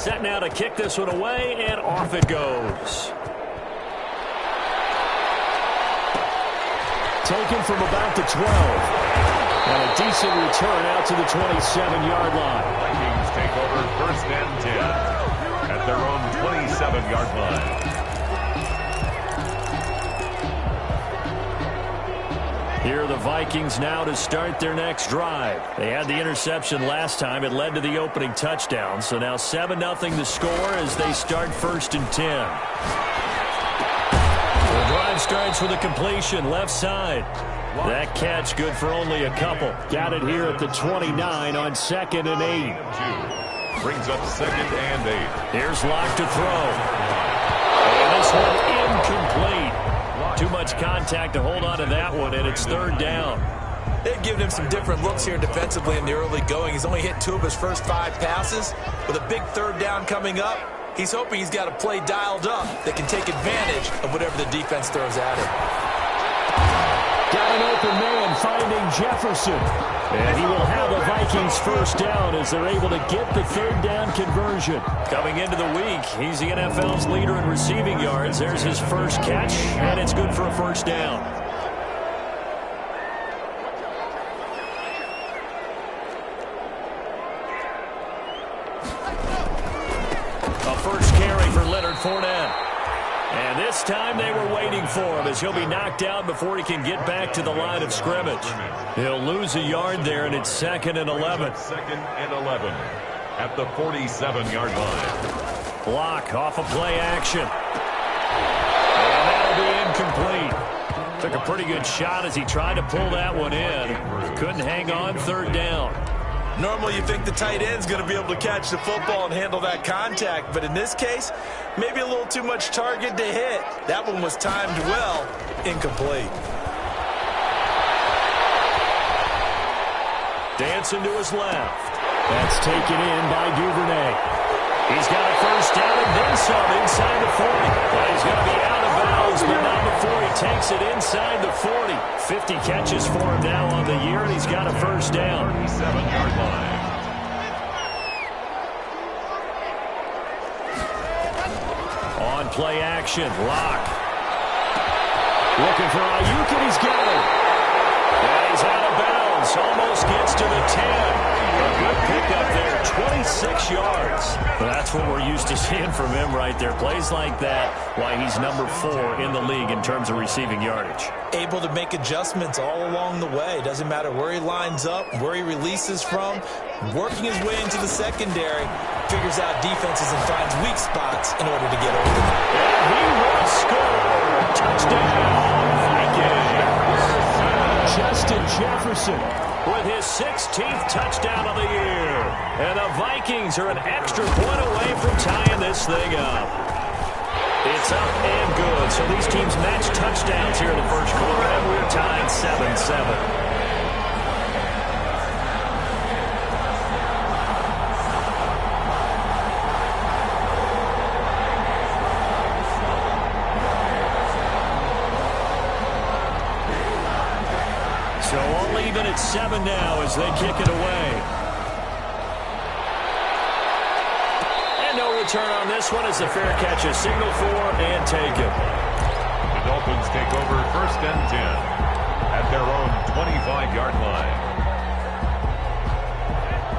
Set now to kick this one away, and off it goes. Taken from about the 12. And a decent return out to the 27-yard line. Vikings take over 1st and 10 at their own 27-yard line. Here are the Vikings now to start their next drive. They had the interception last time. It led to the opening touchdown. So now 7-0 the score as they start 1st and 10. The drive starts with a completion left side. That catch good for only a couple. Got it here at the 29 on 2nd and 8. Brings up 2nd and 8. Here's Locke to throw. And this one incomplete. Too much contact to hold on to that one, and it's 3rd down. They've given him some different looks here defensively in the early going. He's only hit 2 of his first 5 passes. With a big 3rd down coming up, he's hoping he's got a play dialed up that can take advantage of whatever the defense throws at him. Got an open man finding Jefferson. And he will have the Vikings 1st down as they're able to get the 3rd down conversion. Coming into the week, he's the NFL's leader in receiving yards. There's his first catch, and it's good for a 1st down. A first carry for Leonard Fournette. And this time they were waiting for him as he'll be knocked out before he can get back to the line of scrimmage. He'll lose a yard there, and it's 2nd and 11. 2nd and 11 at the 47-yard line. Block off a play action. And that'll be incomplete. Took a pretty good shot as he tried to pull that one in. Couldn't hang on 3rd down. Normally you think the tight end's going to be able to catch the football and handle that contact, but in this case, maybe a little too much target to hit. That one was timed well, incomplete. Dancing to his left. That's taken in by Duvernay. He's got a 1st down and then some inside the 40. Well, he's going to be out of bounds, but not before he takes it inside the 40. 50 catches for him now on the year, and he's got a 1st down. 37-yard line. On play action, Locke. Looking for Ayuk, and he's got it. And he's out of bounds. Almost gets to the 10. A good pickup there, 26 yards. Well, that's what we're used to seeing from him right there. Plays like that, why he's number 4 in the league in terms of receiving yardage. Able to make adjustments all along the way. Doesn't matter where he lines up, where he releases from. Working his way into the secondary, figures out defenses and finds weak spots in order to get over them. And he will score. Touchdown, Vikings. Justin Jefferson with his 16th touchdown of the year. And the Vikings are an extra point away from tying this thing up. It's up and good. So these teams match touchdowns here in the 1st quarter, and we're tied 7-7. So all even at 7 now as they kick it away. And no return on this one as the fair catch is signaled for and taken. The Dolphins take over 1st and 10 at their own 25-yard line.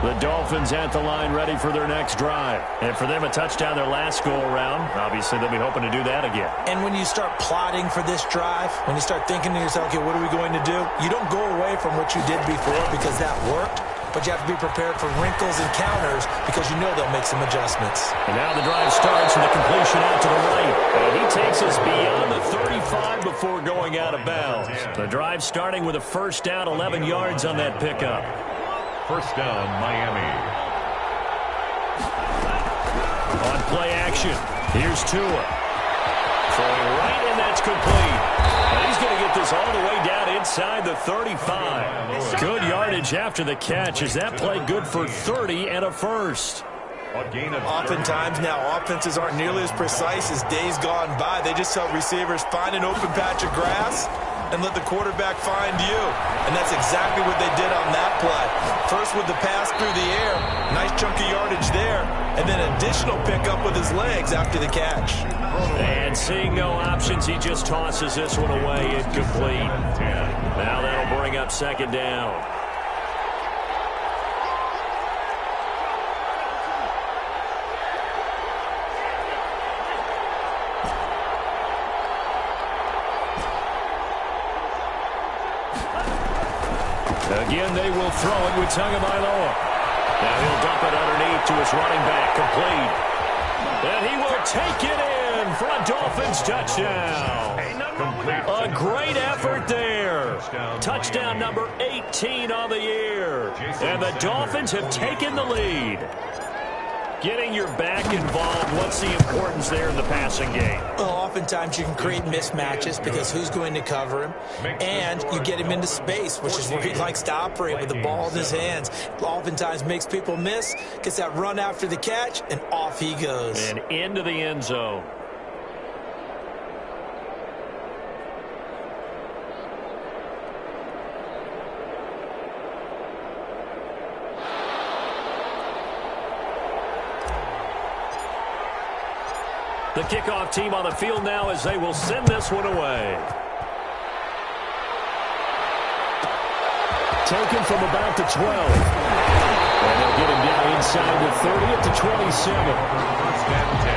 The Dolphins at the line ready for their next drive. And for them, a touchdown their last go-around. Obviously, they'll be hoping to do that again. And when you start plotting for this drive, when you start thinking to yourself, okay, what are we going to do? You don't go away from what you did before because that worked. But you have to be prepared for wrinkles and counters because you know they'll make some adjustments. And now the drive starts with a completion out to the right. And he takes us beyond the 35 before going out of bounds. The drive starting with a 1st down, 11 yards on that pickup. 1st down, Miami. On play action, here's Tua. Throwing right, and that's complete. And he's going to get this all the way down inside the 35. Good yardage after the catch. Is that play good for 30 and a 1st? Oftentimes now offenses aren't nearly as precise as days gone by. They just help receivers find an open patch of grass and let the quarterback find you. And that's exactly what they did on that play. First with the pass through the air, nice chunk of yardage there, and then additional pickup with his legs after the catch. And seeing no options, he just tosses this one away, incomplete. Now that'll bring up second down. Again, they will throw it with Tagovailoa. Now he'll dump it underneath to his running back, complete. And he will take it in for a Dolphins touchdown. A great effort there. Touchdown number 18 on the year. And the Dolphins have taken the lead. Getting your back involved, what's the importance there in the passing game? Well, oftentimes you can create mismatches because who's going to cover him? And you get him into space, which is where he likes to operate with the ball in his hands. Oftentimes makes people miss, gets that run after the catch, and off he goes. And into the end zone. The kickoff team on the field now as they will send this one away. Taken from about the 12. And they'll get him down inside the 30 at the 27. First and 10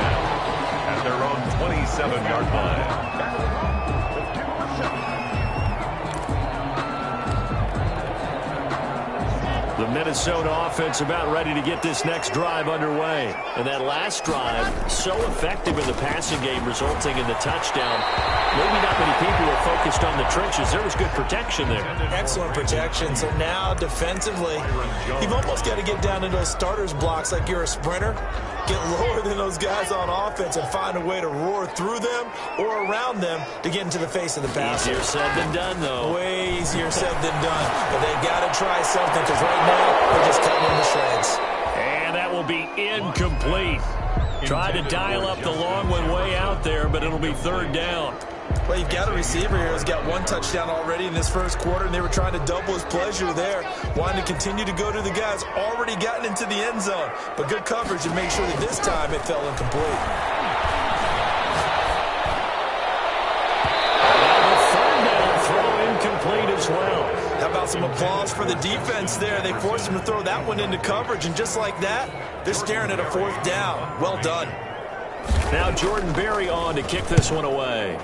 at their own 27-yard line. The Minnesota offense about ready to get this next drive underway. And that last drive, so effective in the passing game, resulting in the touchdown. Maybe not many people were focused on the trenches. There was good protection there. Excellent protection. So now, defensively, you've almost got to get down in those starters blocks like you're a sprinter. Get lower than those guys on offense and find a way to roar through them or around them to get into the face of the passer. Easier said than done, though. Way easier said than done. But they've got to try something because right now they're just cutting them to shreds. And that will be incomplete. Tried to dial up the long one way out there, but it'll be third down. Well, you've got a receiver here who's got one touchdown already in this first quarter, and they were trying to double his pleasure there, wanting to continue to go to the guys already gotten into the end zone. But good coverage and make sure that this time it fell incomplete. Third down throw incomplete as well. How about some applause for the defense there? They forced him to throw that one into coverage, and just like that, they're staring at a fourth down. Well done. Now Jordan Berry on to kick this one away.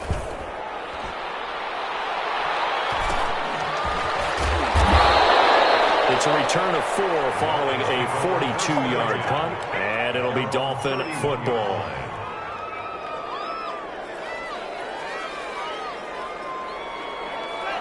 It's a return of 4 following a 42-yard punt, and it'll be Dolphin football.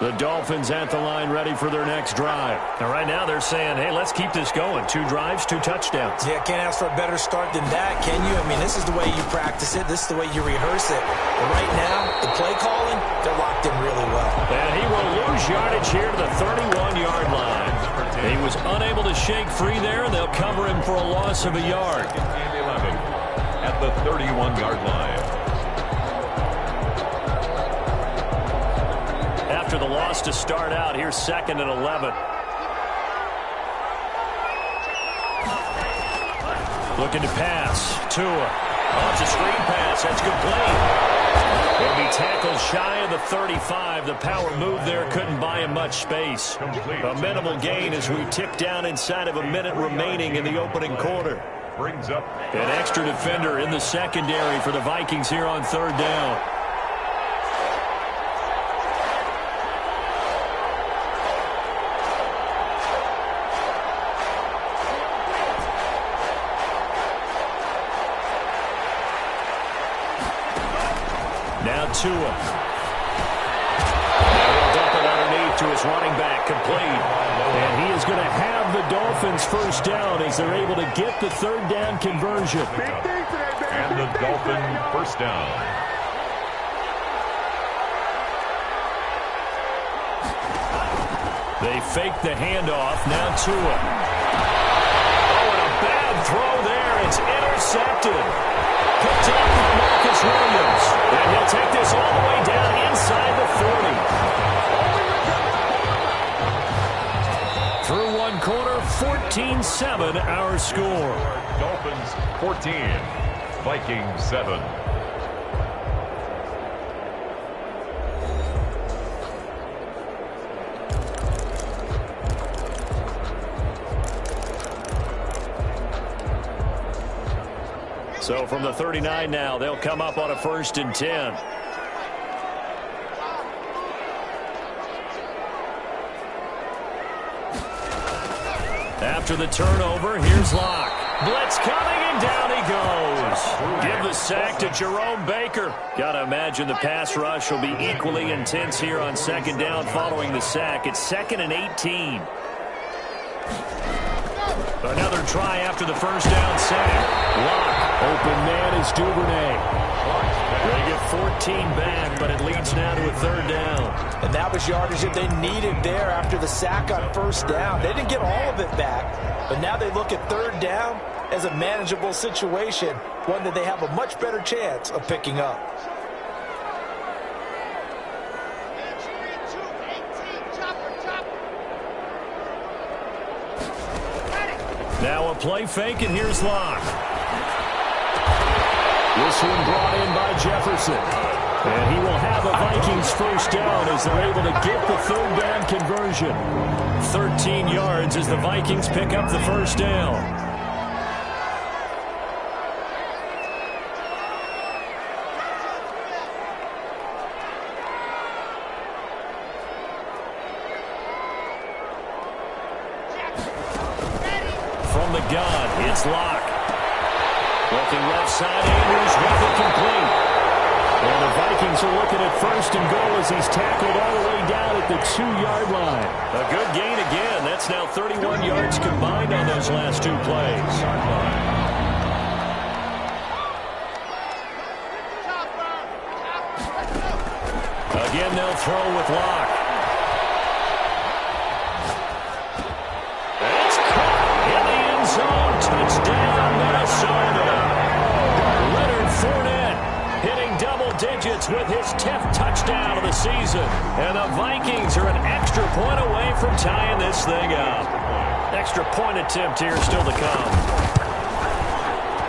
The Dolphins at the line ready for their next drive. Now, right now they're saying, hey, let's keep this going. 2 drives, 2 touchdowns. Yeah, can't ask for a better start than that, can you? I mean, this is the way you practice it. This is the way you rehearse it. But right now, the play calling, they're locked in really well. And he will lose yardage here to the 31-yard line. He was unable to shake free there, and they'll cover him for a loss of a yard. At the 31-yard line. After the loss to start out, here's 2nd and 11. Looking to pass. Tua. Oh, it's a screen pass. That's complete. He'll be tackled shy of the 35. The power move there couldn't buy him much space. A minimal gain as we tick down inside of a minute remaining in the opening quarter. Brings up an extra defender in the secondary for the Vikings here on third down. Now Tua. Now he'll dump it underneath to his running back, complete. And he is going to have the Dolphins first down as they're able to get the third down conversion. And the Dolphin first down. They fake the handoff. Now Tua. Oh, and a bad throw there. It's intercepted. Picked up with Marcus Williams. And he'll take this all the way down inside the 40. quarter, 14-7 our score. Dolphins 14, Vikings 7. So from the 39 now, they'll come up on a 1st and 10. After the turnover, here's Locke. Blitz coming, and down he goes. Give the sack to Jerome Baker. Got to imagine the pass rush will be equally intense here on 2nd down following the sack. It's 2nd and 18. Another try after the 1st down sack. Locke. Open man is Duvernay. They get 14 back, but it leads now to a 3rd down. And that was yardage that they needed there after the sack on 1st down. They didn't get all of it back, but now they look at 3rd down as a manageable situation, one that they have a much better chance of picking up. Now a play fake, and here's Locke. This one brought in by Jefferson. And he will have a Vikings 1st down as they're able to get the 3rd down conversion. 13 yards as the Vikings pick up the 1st down. From the gun, it's Locke. Looking left side, Andrews with it complete. And the Vikings are looking at 1st and goal as he's tackled all the way down at the 2-yard line. A good gain again. That's now 31 yards combined on those last 2 plays. Again, they'll throw with Locke. It's caught in the end zone. Touchdown, Minnesota. Leonard Fournette hitting double digits with his 10th touchdown of the season. And the Vikings are an extra point away from tying this thing up. Extra point attempt here still to come.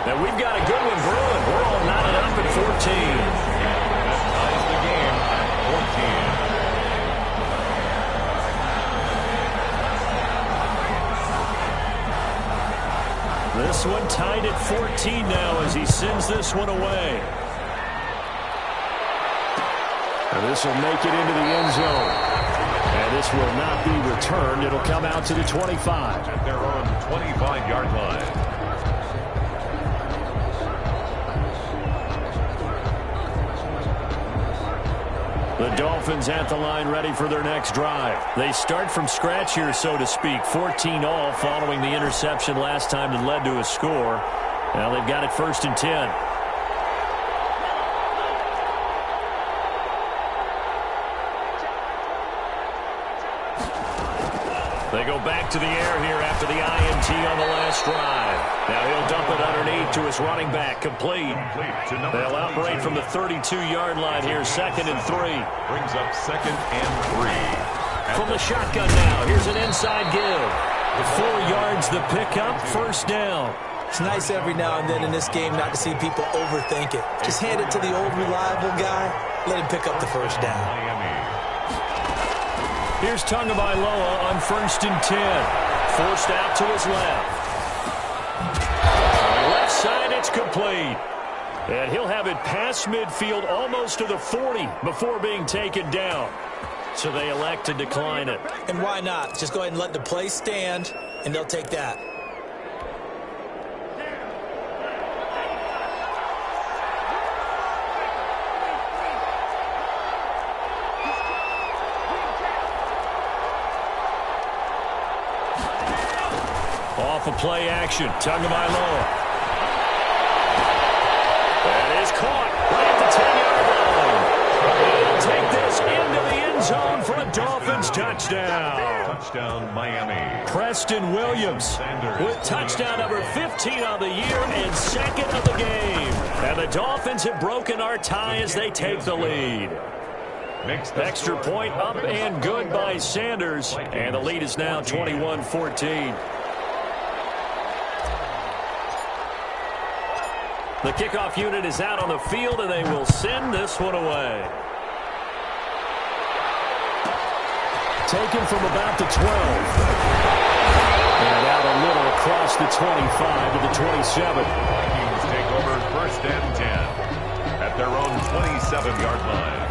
And we've got a good one brewing. We're all knotted up at 14. That ties the game at 14. This one tied at 14 now as he sends this one away. And this will make it into the end zone. And this will not be returned. It'll come out to the 25. At their own 25-yard line. The Dolphins at the line ready for their next drive. They start from scratch here, so to speak. 14 all following the interception last time that led to a score. Now they've got it 1st and 10. They go back to the air here after the INT on the last drive. Now he'll dump it underneath to his running back. Complete. They'll operate from the 32-yard line here, 2nd and 3. Brings up 2nd and 3. From the shotgun now, here's an inside give. 4 yards the pickup, 1st down. It's nice every now and then in this game not to see people overthink it. Just hand it to the old reliable guy. Let him pick up the 1st down. Miami. Here's Tagovailoa on 1st and 10. Forced out to his left. Left side, it's complete. And he'll have it past midfield almost to the 40 before being taken down. So they elect to decline it. And why not? Just go ahead and let the play stand, and they'll take that. Off a play action. Tagovailoa. That is caught right at the 10-yard line. They'll take this into the end zone for a Dolphins touchdown. Touchdown, Miami. Preston Williams with touchdown number 15 on the year and 2nd of the game. And the Dolphins have broken our tie as they take the lead. Extra point up and good by Sanders. And the lead is now 21-14. The kickoff unit is out on the field, and they will send this one away. Taken from about the 12. And out a little across the 25 to the 27. Vikings take over first and 10 at their own 27-yard line.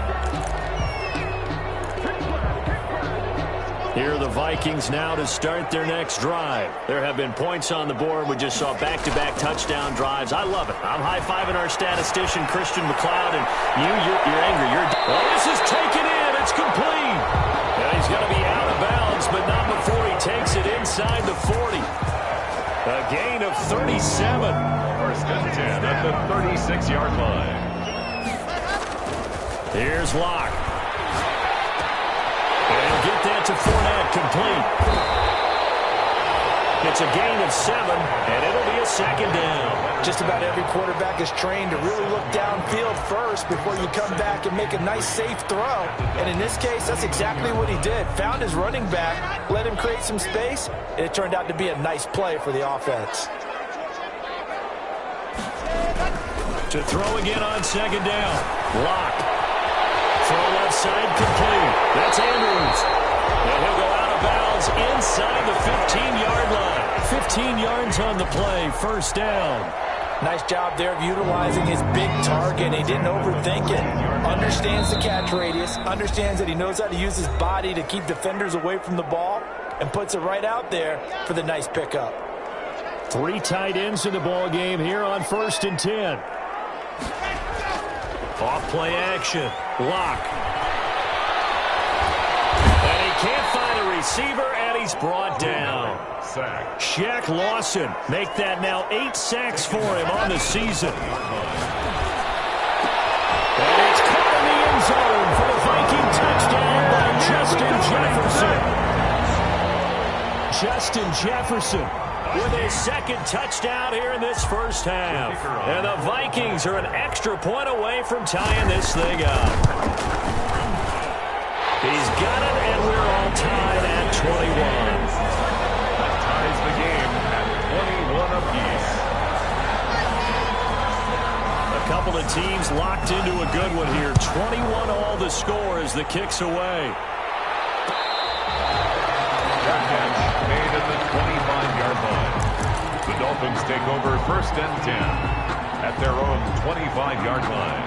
Here are the Vikings now to start their next drive. There have been points on the board. We just saw back-to-back touchdown drives. I love it. I'm high-fiving our statistician, Christian McLeod, and you're angry. This is taken in. It's complete. And he's going to be out of bounds, but not before he takes it inside the 40. A gain of 37. First and 10 at the 36-yard line. Here's Locke. And get that to Fournette, complete. It's a gain of 7, and it'll be a second down. Just about every quarterback is trained to really look downfield first before you come back and make a nice, safe throw. And in this case, that's exactly what he did. Found his running back, let him create some space, and it turned out to be a nice play for the offense. To throw again on second down. Locke. Throw left side, complete. That's Andrews. And he'll go out of bounds inside the 15-yard line. 15 yards on the play, first down. Nice job there of utilizing his big target. He didn't overthink it. Understands the catch radius. Understands that he knows how to use his body to keep defenders away from the ball. And puts it right out there for the nice pickup. 3 tight ends in the ball game here on first and 10. Off play action. Locke. And he can't find a receiver, and he's brought down. Sack. Shaq Lawson make that now 8 sacks for him on the season. And it's caught in the end zone for the Viking touchdown by Justin Jefferson. Justin Jefferson with his second touchdown here in this first half. And the Vikings are an extra point away from tying this thing up. He's got it, and we're all tied at 21. That ties the game at 21 apiece. A couple of teams locked into a good one here. 21 all the score as the kick's away. That catch made at the 25-yard line. The Dolphins take over first and 10 at their own 25-yard line.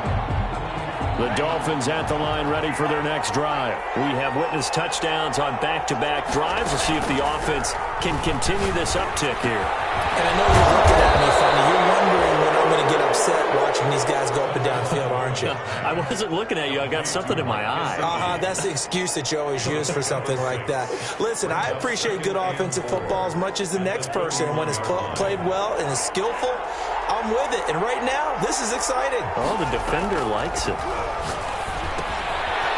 The Dolphins at the line ready for their next drive. We have witnessed touchdowns on back-to-back drives. We'll see if the offense can continue this uptick here. And I know you're looking at me funny. You're wondering when I'm going to get upset watching these guys go up and down field, aren't you? I wasn't looking at you. I got something in my eye. That's the excuse that you always use for something like that. Listen, I appreciate good offensive football as much as the next person. And when it's played well and is skillful, I'm with it. And right now, this is exciting. Oh, the defender likes it.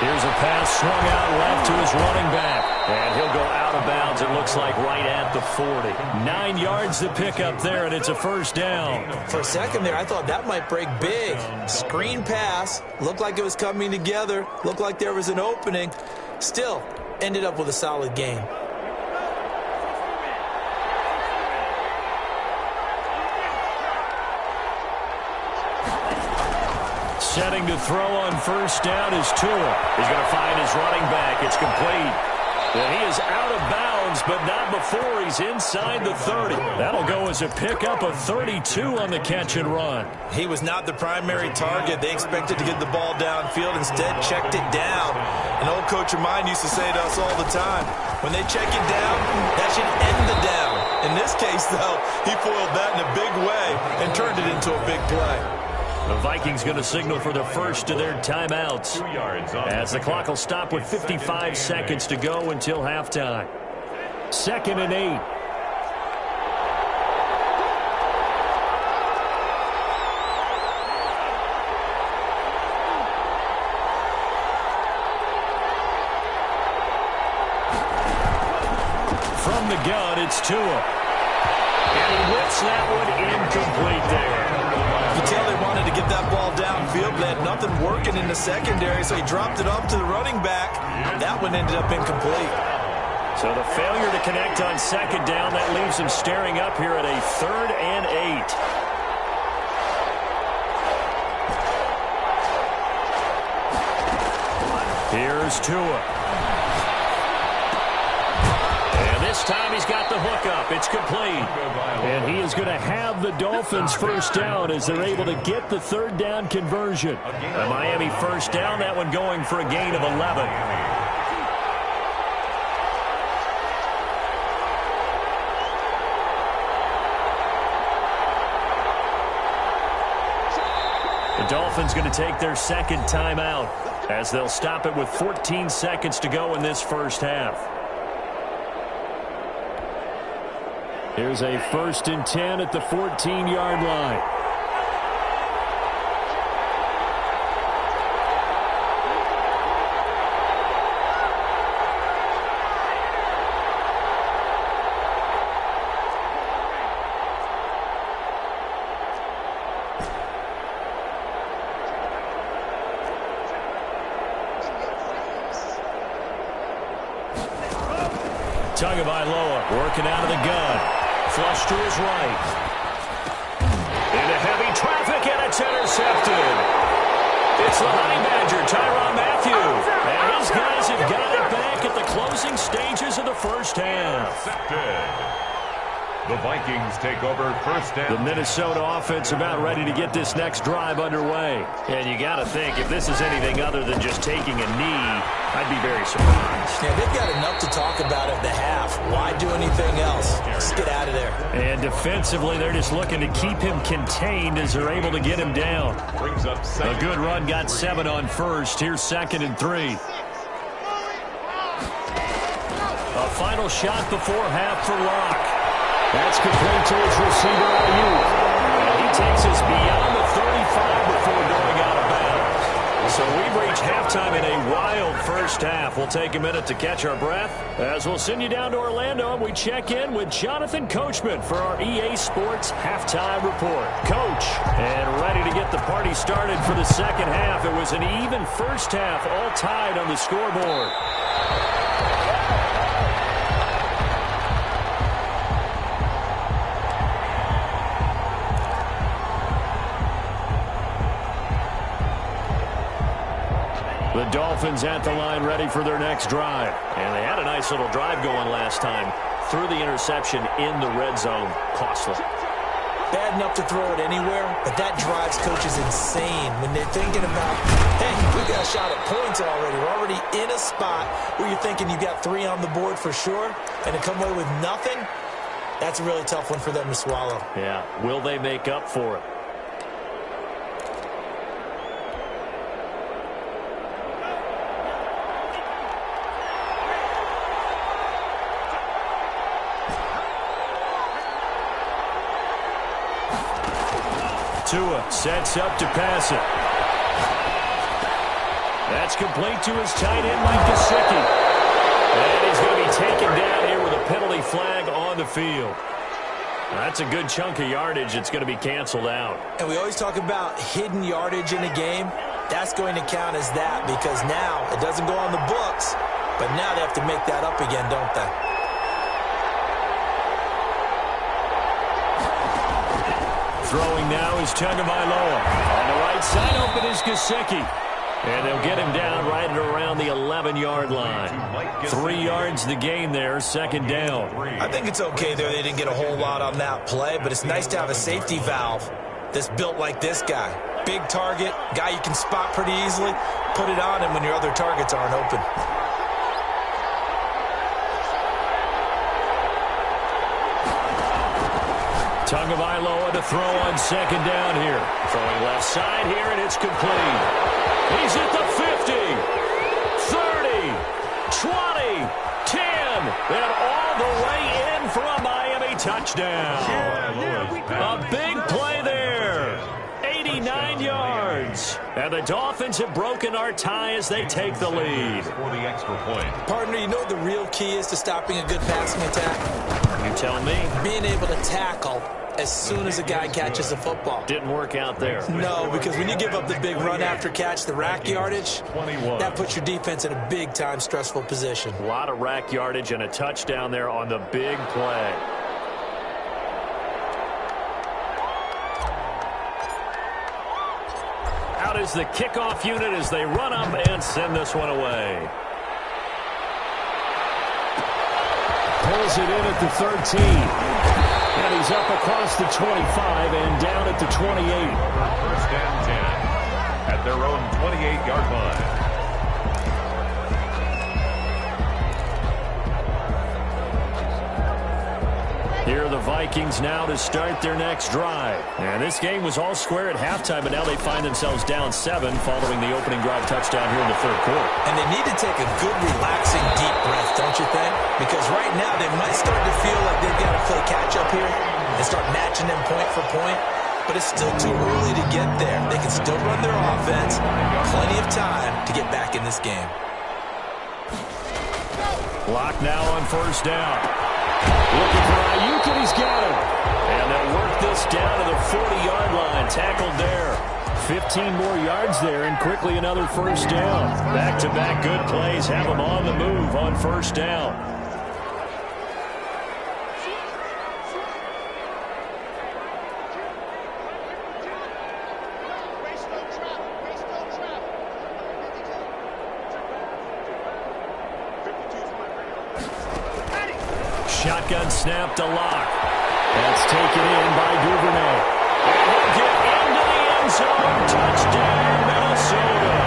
Here's a pass swung out left to his running back. And he'll go out of bounds, it looks like, right at the 40. 9 yards to pick up there, and it's a first down. For a second there, I thought that might break big. Screen pass. Looked like it was coming together. Looked like there was an opening. Still, ended up with a solid game. Setting to throw on first down is Tua. He's going to find his running back. It's complete. And he is out of bounds, but not before he's inside the 30. That'll go as a pickup of 32 on the catch and run. He was not the primary target. They expected to get the ball downfield. Instead, checked it down. An old coach of mine used to say to us all the time, when they check it down, that should end the down. In this case, though, he foiled that in a big way and turned it into a big play. The Vikings going to signal for the first of their timeouts as the clock will stop with 55 seconds to go until halftime. 2nd and 8. From the gun, it's Tua. And he whips that one incomplete there. You can tell they wanted to get that ball downfield, but had nothing working in the secondary, so he dropped it off to the running back. That one ended up incomplete. So the failure to connect on second down, that leaves him staring up here at a 3rd and 8. Here's Tua. And this time he's got the hookup. It's complete. And he is going to have the Dolphins first down as they're able to get the 3rd down conversion. A Miami first down, that one going for a gain of 11. The Dolphins going to take their second timeout as they'll stop it with 14 seconds to go in this first half. Here's a 1st and 10 at the 14-yard line. Tagovailoa working out of the gun. Flush to his right. Into heavy traffic, and it's intercepted. It's the Honey Badger, Tyrann Mathieu. And his guys have got it back at the closing stages of the first half. The Vikings take over first down. The Minnesota offense about ready to get this next drive underway. And you got to think, if this is anything other than just taking a knee, I'd be very surprised. Yeah, they've got enough to talk about at the half. Why do anything else? Just get out of there. And defensively, they're just looking to keep him contained as they're able to get him down. Brings up A good run, got 7 on first. Here's 2nd and 3. A final shot before half for Locke. That's complete to his receiver, Ayuk. And he takes us beyond the 35 before going out of bounds. So we've reached halftime in a wild first half. We'll take a minute to catch our breath as we'll send you down to Orlando and we check in with Jonathan Coachman for our EA Sports Halftime Report. Coach, and ready to get the party started for the second half. It was an even first half, all tied on the scoreboard. The Dolphins at the line ready for their next drive. And they had a nice little drive going last time. Threw the interception in the red zone. Costly. Bad enough to throw it anywhere, but that drives coaches insane when they're thinking about, hey, we got a shot at points already. We're already in a spot where you're thinking you got 3 on the board for sure, and to come away with nothing, that's a really tough one for them to swallow. Yeah. Will they make up for it? Tua sets up to pass it. That's complete to his tight end, Mike Gesicki. And he's going to be taken down here with a penalty flag on the field. That's a good chunk of yardage. It's going to be canceled out. And we always talk about hidden yardage in a game. That's going to count as that because now it doesn't go on the books, but now they have to make that up again, don't they? Throwing now is Tagovailoa. On the right side, open is Gesicki. And they'll get him down right at around the 11-yard line. 3 yards the gain there, second down. I think it's okay there. They didn't get a whole lot on that play, but it's nice to have a safety valve that's built like this guy. Big target, guy you can spot pretty easily. Put it on him when your other targets aren't open. Tagovailoa to throw on second down here. Throwing left side here, and it's complete. He's at the 50, 30, 20, 10, and all the way in for a Miami touchdown. A big play there. 89 yards. And the Dolphins have broken our tie as they take the lead. For the extra point. Partner, you know what the real key is to stopping a good passing attack? You tell me. Being able to tackle as soon as a guy catches a football. Didn't work out there. No, because when you give up the big run after catch, the rack yardage, that puts your defense in a big-time stressful position. A lot of rack yardage and a touchdown there on the big play. Out is the kickoff unit as they run up and send this one away. Pulls it in at the 13. And he's up across the 25 and down at the 28. First and 10 at their own 28-yard line. Here are the Vikings now to start their next drive. And this game was all square at halftime, but now they find themselves down 7 following the opening drive touchdown here in the third quarter. And they need to take a good, relaxing, deep breath, don't you think? Because right now they might start to feel like they've got to play catch-up here and start matching them point for point. But it's still too early to get there. They can still run their offense. Plenty of time to get back in this game. Clock now on first down. Looking for Ayuk, and he's got him. And they'll work this down to the 40-yard line. Tackled there. 15 more yards there, and quickly another first down. Back-to-back good plays have them on the move on first down. Shotgun snap to Locke. That's taken in by Duvernay. And he'll get into the end zone. Touchdown, Minnesota.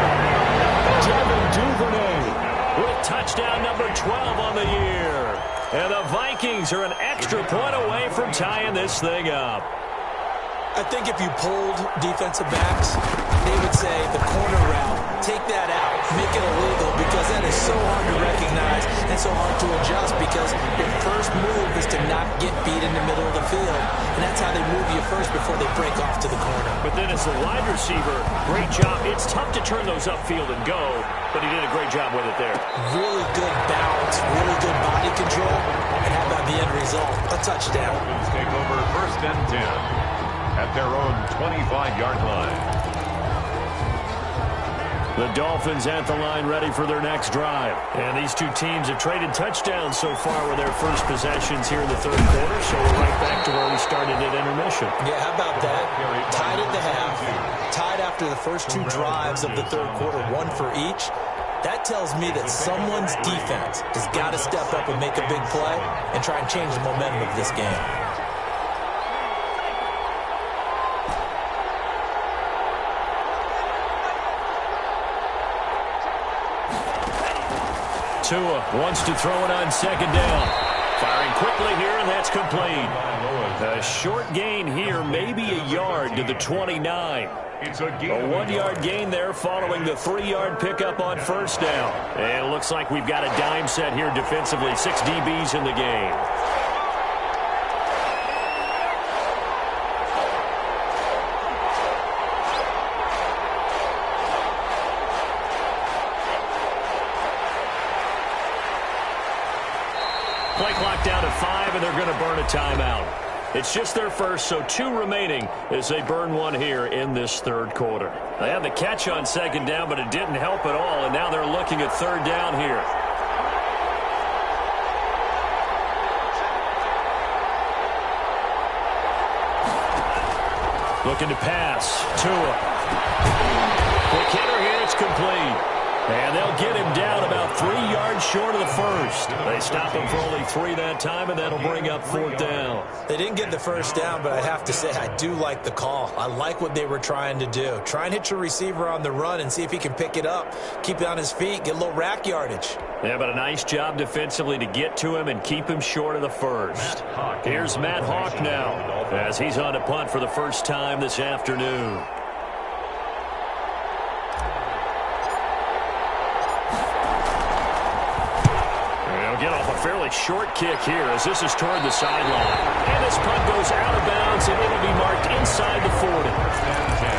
Devin Duvernay with touchdown number 12 on the year. And the Vikings are an extra point away from tying this thing up. I think if you polled defensive backs, they would say the corner route, take that out, make it illegal, because that is so hard to recognize and so hard to adjust, because your first move is to not get beat in the middle of the field, and that's how they move you first before they break off to the corner. But then as a wide receiver, great job. It's tough to turn those upfield and go, but he did a great job with it there. Really good balance, really good body control, and how about the end result? A touchdown. Take over first and 10 at their own 25-yard line. The Dolphins at the line ready for their next drive. And these two teams have traded touchdowns so far with their first possessions here in the third quarter, so we're right back to where we started at intermission. Yeah, how about that? Tied at the half, tied after the first two drives of the third quarter, one for each. That tells me that someone's defense has got to step up and make a big play and try and change the momentum of this game. Tua wants to throw it on second down. Firing quickly here, and that's complete. A short gain here, maybe a yard to the 29. It's a 1-yard gain there following the 3-yard pickup on first down. And it looks like we've got a dime set here defensively. 6 DBs in the game. Play clock down to 5, and they're going to burn a timeout. It's just their first, so 2 remaining as they burn one here in this third quarter. They had the catch on second down, but it didn't help at all, and now they're looking at third down here. Looking to pass. Tua. Quick hitter here, it's complete. And they'll get him down about 3 yards short of the first. They stop him for only 3 that time, and that'll bring up fourth down. They didn't get the first down, but I have to say I do like the call. I like what they were trying to do. Try and hit your receiver on the run and see if he can pick it up. Keep it on his feet, get a little rack yardage. Yeah, but a nice job defensively to get to him and keep him short of the first. Here's Matt Hawk now as he's on to punt for the first time this afternoon. Get off a fairly short kick here as this is toward the sideline. And this punt goes out of bounds, and it'll be marked inside the 40. And 10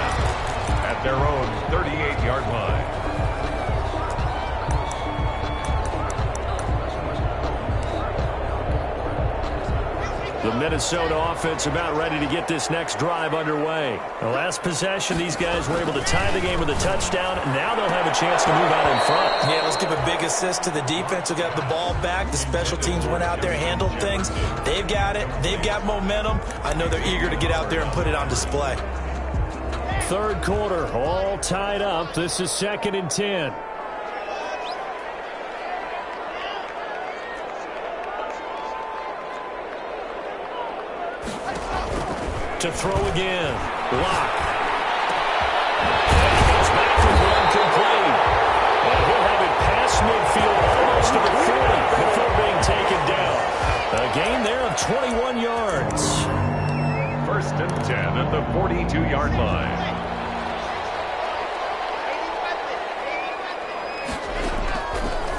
at their own 38-yard line. The Minnesota offense about ready to get this next drive underway. The last possession, these guys were able to tie the game with a touchdown. Now they'll have a chance to move out in front. Yeah, let's give a big assist to the defense who got the ball back. The special teams went out there, handled things. They've got it. They've got momentum. I know they're eager to get out there and put it on display. Third quarter, all tied up. This is 2nd and 10. To throw again. Lock. And he goes back for one complete. And he'll have it past midfield almost to the 40 before being taken down. A gain there of 21 yards. 1st and 10 at the 42-yard line.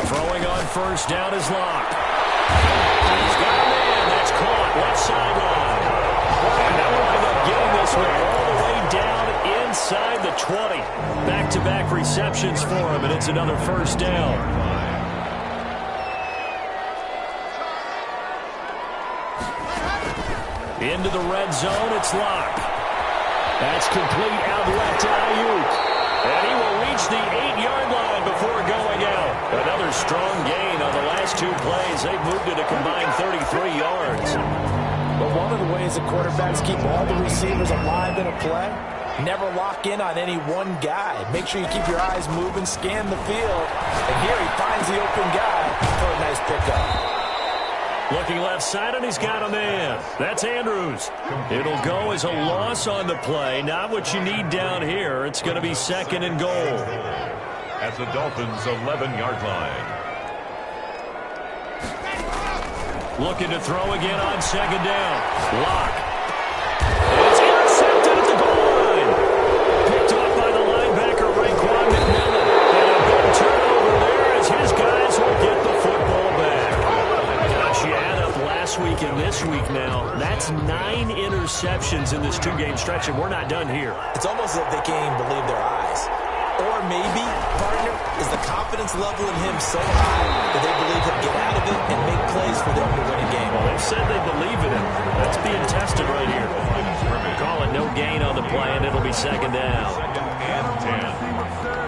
Throwing on 1st down is Lock. He's got a man. That's caught. Left sideline. And now we'll end up getting this one all the way down inside the 20. Back-to-back receptions for him, and it's another 1st down. Into the red zone, it's Lock. That's complete out left to Ayuk. And he will reach the 8-yard line before going out. Another strong gain on the last 2 plays. They've moved it a combined 33 yards. But one of the ways the quarterbacks keep all the receivers alive in a play, never lock in on any one guy. Make sure you keep your eyes moving, scan the field. And here he finds the open guy for a nice pickup. Looking left side, and he's got a man. That's Andrews. It'll go as a loss on the play. Not what you need down here. It's going to be 2nd and goal. At the Dolphins' 11-yard line. Looking to throw again on 2nd down. Lock. It's intercepted at the goal line. Picked off by the linebacker, Raekwon McMillan. And a big turnover there as his guys will get the football back. Gosh, you add up last week and this week now. That's 9 interceptions in this 2-game stretch, and we're not done here. It's almost as if they can't even believe their eyes. Or maybe, partner, is the confidence level in him so high that they believe he'll get out of it and make plays for them to win a game. Well, they've said they believe in him. That's being tested right here. Call it no gain on the play, and it'll be 2nd down. 2nd and 10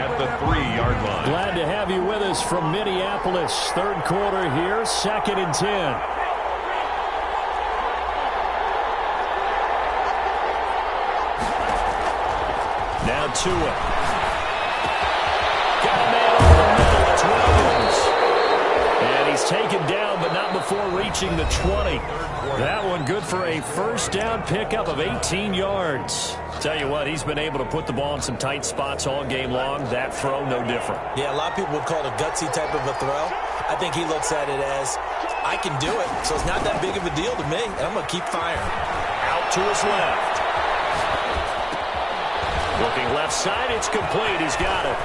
at the 3-yard line. Glad to have you with us from Minneapolis. Third quarter here, 2nd and 10. Now Tua. Got a man over the middle. It's Williams. And he's taken down, but not before reaching the 20. That one good for a 1st down pickup of 18 yards. Tell you what, he's been able to put the ball in some tight spots all game long. That throw, no different. Yeah, a lot of people would call it a gutsy type of a throw. I think he looks at it as, I can do it, so it's not that big of a deal to me, and I'm going to keep firing. Out to his left. Looking left side, it's complete. He's got it.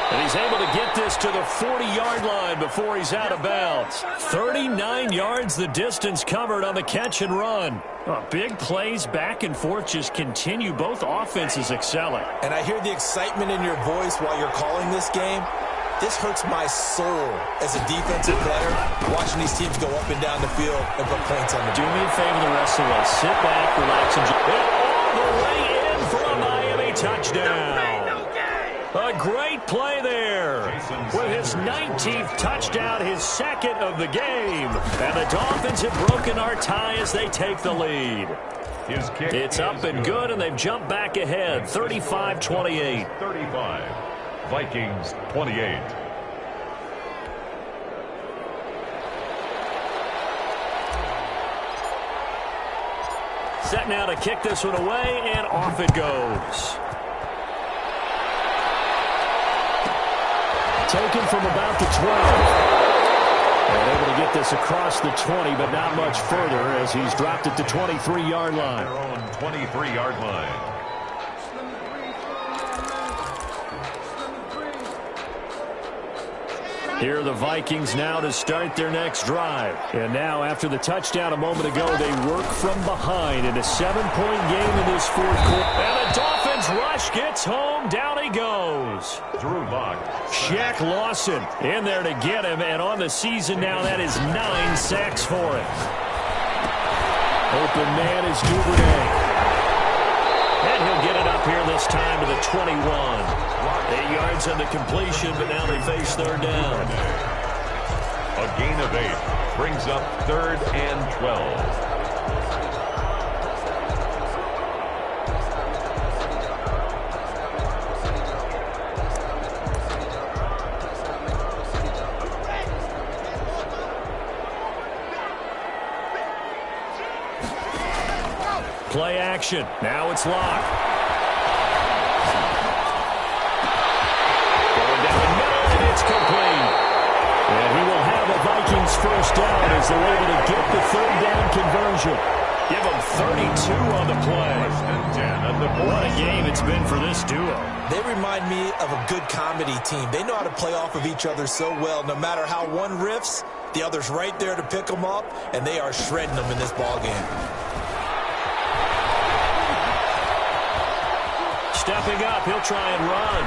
And he's able to get this to the 40-yard line before he's out of bounds. 39 yards the distance covered on the catch and run. Oh, big plays back and forth just continue. Both offenses excelling. And I hear the excitement in your voice while you're calling this game. This hurts my soul as a defensive player, watching these teams go up and down the field and put points on the board. Do me a favor the rest of the way. Sit back, relax, and all the way in for a Miami touchdown. A great play there with his 19th touchdown, his 2nd of the game. And the Dolphins have broken our tie as they take the lead. It's up and good, and they've jumped back ahead, 35-28. 35. Vikings 28. Set now to kick this one away, and off it goes. Taken from about the 12. And able to get this across the 20, but not much further as he's dropped it to 23-yard line. Their own 23-yard line. Here are the Vikings now to start their next drive. And now, after the touchdown a moment ago, they work from behind in a 7-point game in this fourth quarter. And the Dolphins rush gets home. Down he goes. Drew Lock. Shaq Lawson in there to get him. And on the season now, that is 9 sacks for him. Open man is Duvernay. And he'll get it up here this time to the 21. 8 yards on the completion, but now they face third down. A gain of 8 brings up 3rd and 12. Play action. Now it's Locke. Going down the middle, and it's complete. And he will have a Vikings first down as they're able to get the third down conversion. Give them 32 on the play. What a game it's been for this duo. They remind me of a good comedy team. They know how to play off of each other so well. No matter how one riffs, the other's right there to pick them up, and they are shredding them in this ballgame. Stepping up, he'll try and run.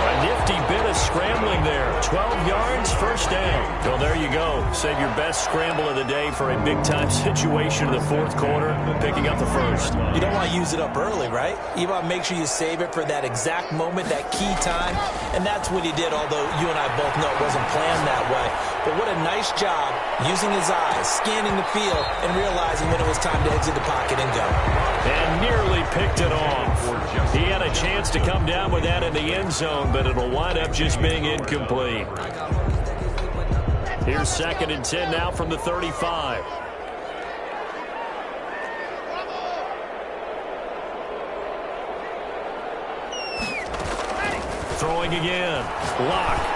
A nifty bit of scrambling there. 12 yards, first down. Well, there you go. Save your best scramble of the day for a big-time situation in the fourth quarter, picking up the first. You don't want to use it up early, right? You want to make sure you save it for that exact moment, that key time, and that's what he did, although you and I both know it wasn't planned that way. But what a nice job using his eyes, scanning the field, and realizing when it was time to exit the pocket and go. And nearly picked it off. He had a chance to come down with that in the end zone, but it'll wind up just being incomplete. Here's 2nd and 10 now from the 35. Throwing again. Locke.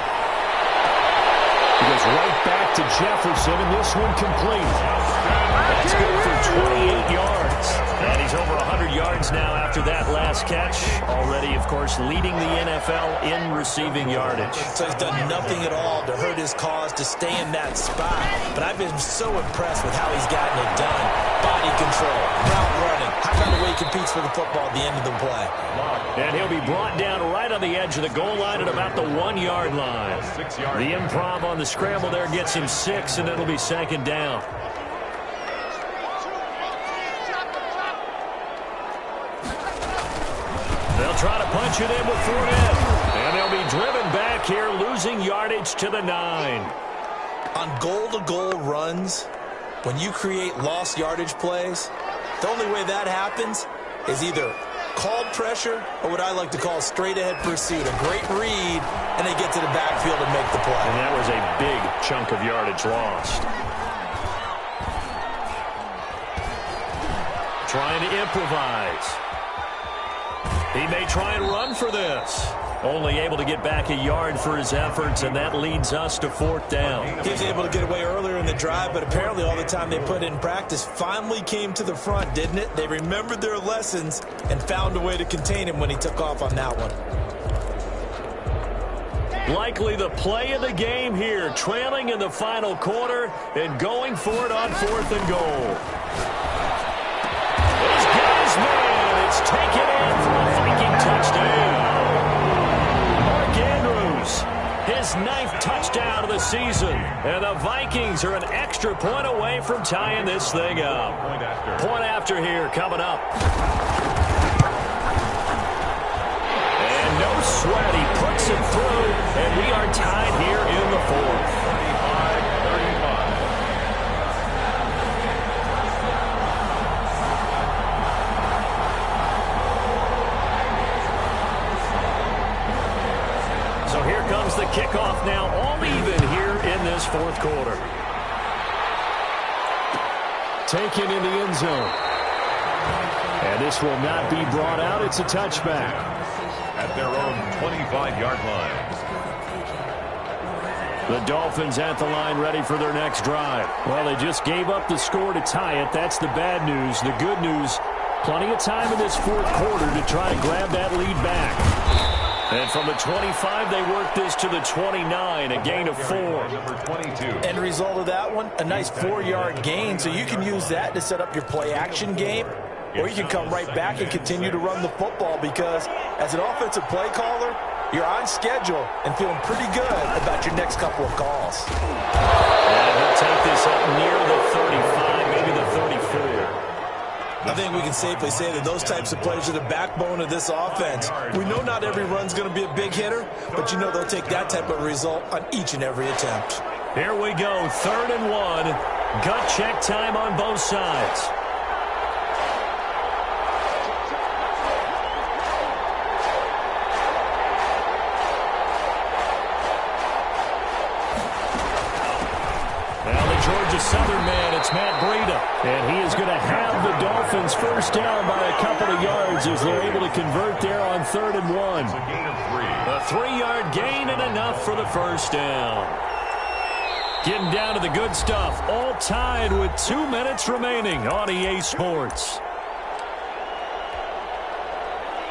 He goes right back to Jefferson, and this one complete. That's good for 28 yards. And he's over 100 yards now after that last catch. Already, of course, leading the NFL in receiving yardage. So he's done nothing at all to hurt his cause, to stay in that spot. But I've been so impressed with how he's gotten it done. Body control, route running. How about the way he competes for the football at the end of the play? And he'll be brought down right on the edge of the goal line at about the 1-yard line. The improv on the scramble there gets him 6, and it'll be 2nd down. They'll try to punch it in with Fournette. And they'll be driven back here, losing yardage to the 9. On goal-to-goal runs, when you create lost yardage plays, the only way that happens is either called pressure or what I like to call straight-ahead pursuit. A great read, and they get to the backfield and make the play. And that was a big chunk of yardage lost. Trying to improvise. He may try and run for this. Only able to get back a yard for his efforts, and that leads us to 4th down. He was able to get away earlier in the drive, but apparently all the time they put in practice finally came to the front, didn't it? They remembered their lessons and found a way to contain him when he took off on that one. Likely the play of the game here, trailing in the final quarter and going for it on 4th and goal. He's got his man. It's taken in for a Viking touchdown. Mark Andrews, his 9th touchdown of the season. And the Vikings are an extra point away from tying this thing up. Point after here coming up. And no sweat. He puts it through, and we are tied here in the 4th. The kickoff now all even here in this fourth quarter. Taken in the end zone. And this will not be brought out. It's a touchback. At their own 25-yard line. The Dolphins at the line ready for their next drive. Well, they just gave up the score to tie it. That's the bad news. The good news, plenty of time in this fourth quarter to try to grab that lead back. And from the 25, they work this to the 29, a gain of 4. Number 22. End result of that one, a nice 4-yard gain. So you can use that to set up your play-action game, or you can come right back and continue to run the football because as an offensive play caller, you're on schedule and feeling pretty good about your next couple of calls. And he'll take this up near the 35, maybe the 34. I think we can safely say that those types of plays are the backbone of this offense. We know not every run's going to be a big hitter, but you know they'll take that type of result on each and every attempt. Here we go, 3rd and 1. Gut check time on both sides. Southern man, it's Matt Breida. And he is going to have the Dolphins first down by a couple of yards as they're able to convert there on 3rd and 1. It's a gain of 3. A 3-yard gain and enough for the first down. Getting down to the good stuff. All tied with 2 minutes remaining on EA Sports.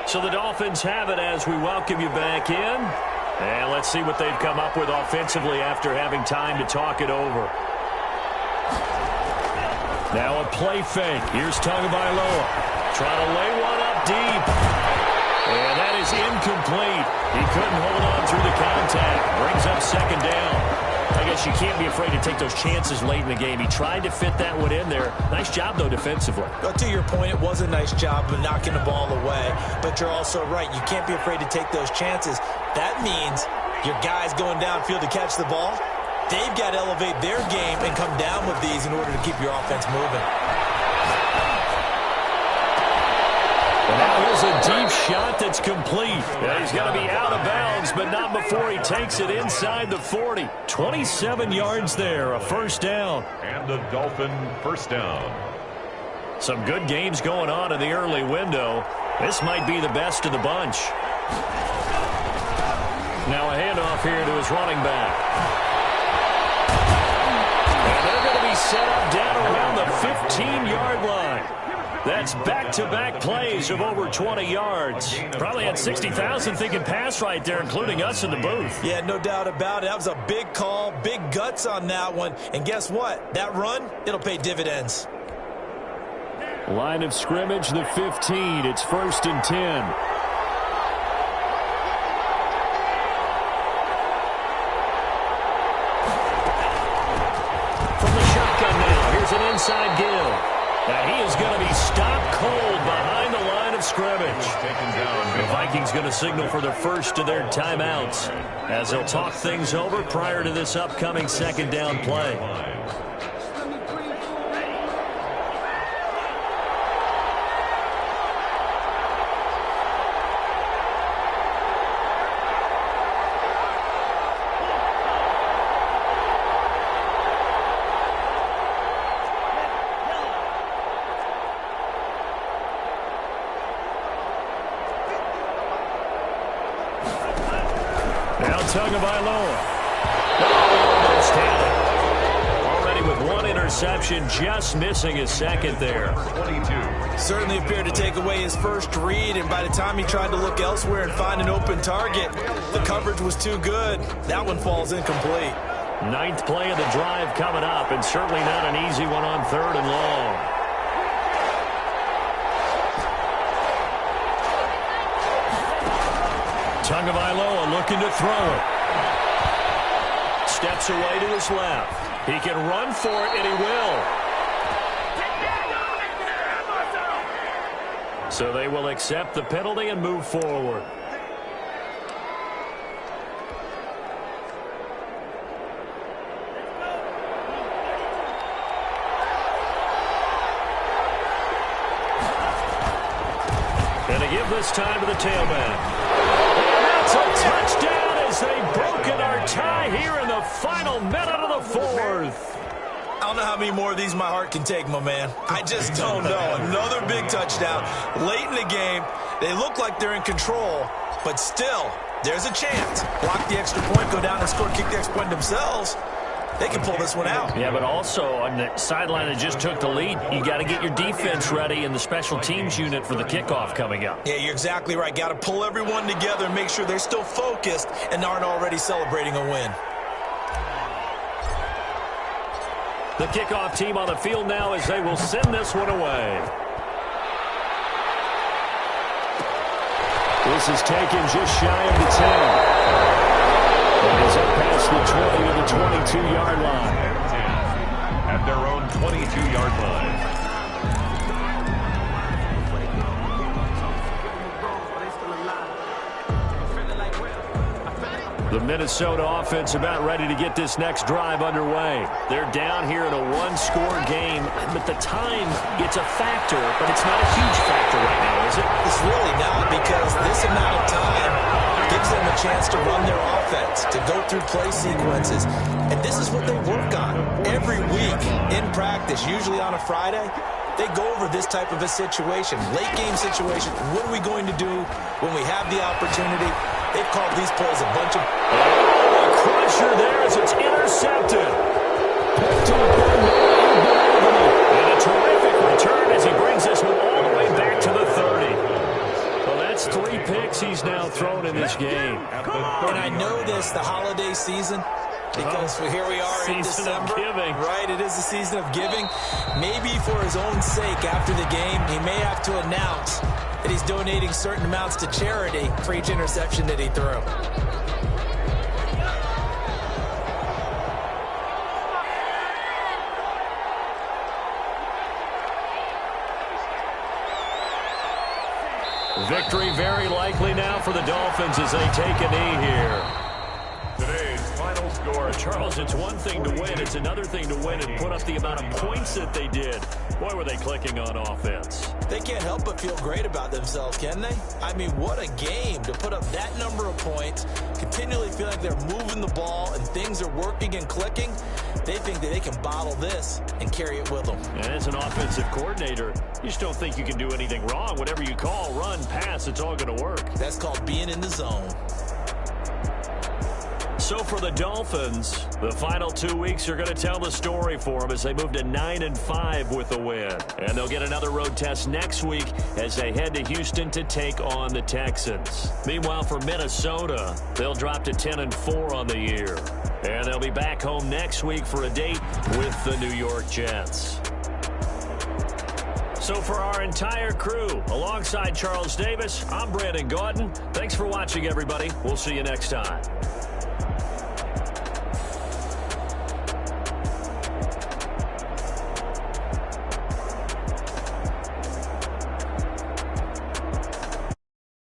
So the Dolphins have it as we welcome you back in. And let's see what they've come up with offensively after having time to talk it over. Now a play fake. Here's Tagovailoa. Trying to lay one up deep. And that is incomplete. He couldn't hold on through the contact. Brings up 2nd down. I guess you can't be afraid to take those chances late in the game. He tried to fit that one in there. Nice job, though, defensively. But to your point, it was a nice job of knocking the ball away. But you're also right. You can't be afraid to take those chances. That means your guys going downfield to catch the ball, they've got to elevate their game and come down with these in order to keep your offense moving. And now here's a deep shot that's complete. Yeah, he's going to be out of bounds, but not before he takes it inside the 40. 27 yards there, a first down. And the Dolphin first down. Some good games going on in the early window. This might be the best of the bunch. Now a handoff here to his running back. Set up down around the 15-yard line. That's back-to-back plays of over 20 yards. Probably had 60,000 thinking pass right there, including us in the booth. Yeah, no doubt about it. That was a big call, big guts on that one. And guess what? That run, it'll pay dividends. Line of scrimmage, the 15. It's 1st and 10. An inside give. Now he is going to be stopped cold behind the line of scrimmage. The Vikings going to signal for the first of their timeouts as they'll talk things over prior to this upcoming 2nd down play. Tagovailoa. Almost had it. Already with one interception, just missing his 2nd there. 22. Certainly appeared to take away his first read, and by the time he tried to look elsewhere and find an open target, the coverage was too good. That one falls incomplete. 9th play of the drive coming up, and certainly not an easy one on 3rd and long. Tagovailoa looking to throw it. Steps away to his left. He can run for it, and he will. So they will accept the penalty and move forward. And a give this time to the tailback. And that's a touchdown as they've broken our tie here in the final minute of the 4th. I don't know how many more of these my heart can take, my man. I just don't know. Another big touchdown. Late in the game, they look like they're in control, but still, there's a chance. Block the extra point, go down and score, kick the extra point themselves. they can pull this one out. Yeah, but also on the sideline that just took the lead, you got to get your defense ready in the special teams unit for the kickoff coming up. Yeah, you're exactly right. Got to pull everyone together and make sure they're still focused and aren't already celebrating a win. The kickoff team on the field now as they will send this one away. This is taken just shy of the 10. And he's up past the 20 to the 22-yard line. At their own 22-yard line. The Minnesota offense about ready to get this next drive underway. They're down here in a one-score game, but the time, it's a factor, but it's not a huge factor right now, is it? It's really not, because this amount of time gives them a chance to run their offense, to go through play sequences. And this is what they work on every week in practice, usually on a Friday. They go over this type of a situation, late game situation. What are we going to do when we have the opportunity? They've called these plays a bunch of... Oh, a crusher there as it's intercepted. And a terrific return as he brings this one all the way back to the 30. Well, that's 3 picks he's now thrown in this game. And I know this, the holiday season, because here we are in December. Season of giving. Right, it is the season of giving. Maybe for his own sake after the game, he may have to announce that he's donating certain amounts to charity for each interception that he threw. Victory very likely now for the Dolphins as they take a knee here. Today's final score. Charles, it's one thing to win. It's another thing to win and put up the amount of points that they did. Boy, were they clicking on offense. They can't help but feel great about themselves, can they? I mean, what a game to put up that number of points, continually feel like they're moving the ball and things are working and clicking. They think that they can bottle this and carry it with them. And as an offensive coordinator, you just don't think you can do anything wrong. Whatever you call, run, pass, it's all going to work. That's called being in the zone. So for the Dolphins, the final 2 weeks are going to tell the story for them as they move to 9-5 with a win. And they'll get another road test next week as they head to Houston to take on the Texans. Meanwhile, for Minnesota, they'll drop to 10-4 on the year. And they'll be back home next week for a date with the New York Jets. So for our entire crew, alongside Charles Davis, I'm Brandon Gaudin. Thanks for watching, everybody. We'll see you next time.